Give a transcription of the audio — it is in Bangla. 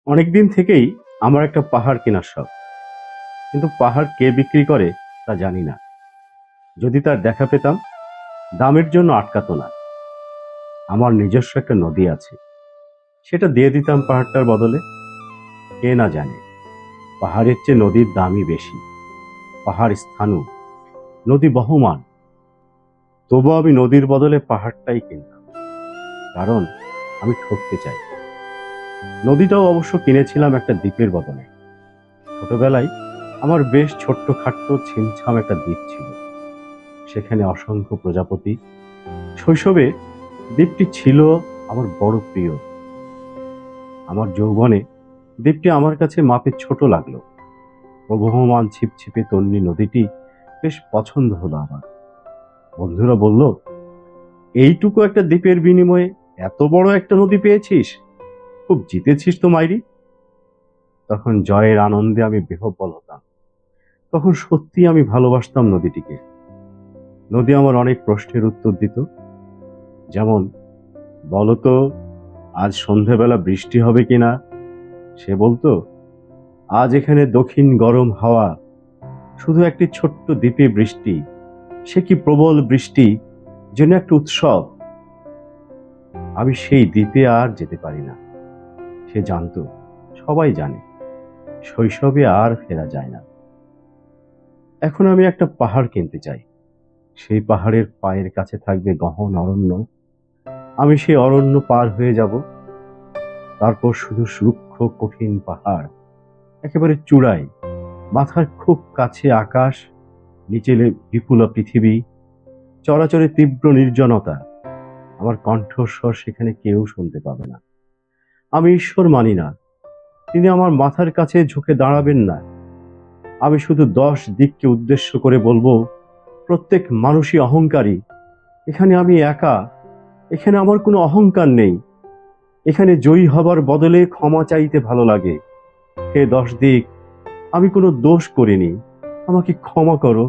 অনেকদিন থেকেই আমার একটা পাহাড় কেনার শখ, কিন্তু পাহাড় কে বিক্রি করে তা জানি না। যদি তার দেখা পেতাম, দামের জন্য আটকাতো না। আমার নিজস্ব একটা নদী আছে, সেটা দিয়ে দিতাম পাহাড়টার বদলে। কে না জানে, পাহাড়ের চেয়ে নদীর দামই বেশি। পাহাড় স্থাণু, নদী বহমান। তবু আমি নদীর বদলে পাহাড়টাই কিনতাম, কারণ আমি ঠকতে চাই। নদীটাও অবশ্য কিনেছিলাম একটা দ্বীপের বদলে। ছোটবেলায় আমার বেশ ছোট্ট খাট্ট ছিমছাম একটা দ্বীপ ছিল, সেখানে অসংখ্য প্রজাপতি। শৈশবে দ্বীপটি ছিল আমার বড় প্রিয়। আমার যৌবনে দ্বীপটি আমার কাছে মাপে ছোট লাগলো। প্রবহমান ছিপছিপে তন্বী নদীটি বেশ পছন্দ হলো আমার। বন্ধুরা বলল, এইটুকু একটা দ্বীপের বিনিময়ে এত বড় একটা নদী পেয়েছিস, খুব জিতেছিস তো মাইরি। তখন জয়ের আনন্দে আমি বিহ্বল হতাম। তখন সত্যি আমি ভালোবাসতাম নদীটিকে। নদী আমার অনেক প্রশ্নের উত্তর দিত, যেমন, বলতো আজ সন্ধেবেলা বৃষ্টি হবে কিনা। সে বলতো, আজ এখানে দক্ষিণ গরম হাওয়া, শুধু একটি ছোট্ট দ্বীপে বৃষ্টি, সে কি প্রবল বৃষ্টি, যেন একটা উৎসব। আমি সেই দ্বীপে আর যেতে পারি না। সে জানতো, সবাই জানে, শৈশবে আর ফেরা যায় না। এখন আমি একটা পাহাড় কিনতে চাই। সেই পাহাড়ের পায়ের কাছে থাকবে গহন অরণ্য। আমি সেই অরণ্য পার হয়ে যাব। তারপর শুধু রুক্ষ কঠিন পাহাড়, একেবারে চূড়ায়, মাথার খুব কাছে আকাশ, নিচে বিপুল পৃথিবী, চরাচরে তীব্র নির্জনতা। আমার কণ্ঠস্বর সেখানে কেউ শুনতে পাবে না। আমি ঈশ্বর মানি না, তিনি আমার মাথার কাছে ঝুঁকে দাঁড়াবেন না। আমি শুধু 10 দিককে উদ্দেশ্য করে বলবো, প্রত্যেক মানুষই অহংকারী। এখানে আমি একা, এখানে আমার কোনো অহংকার নেই। এখানে জয়ী হবার বদলে ক্ষমা চাইতে ভালো লাগে। হে 10 দিক, আমি কোনো দোষ করিনি, আমাকে ক্ষমা করো।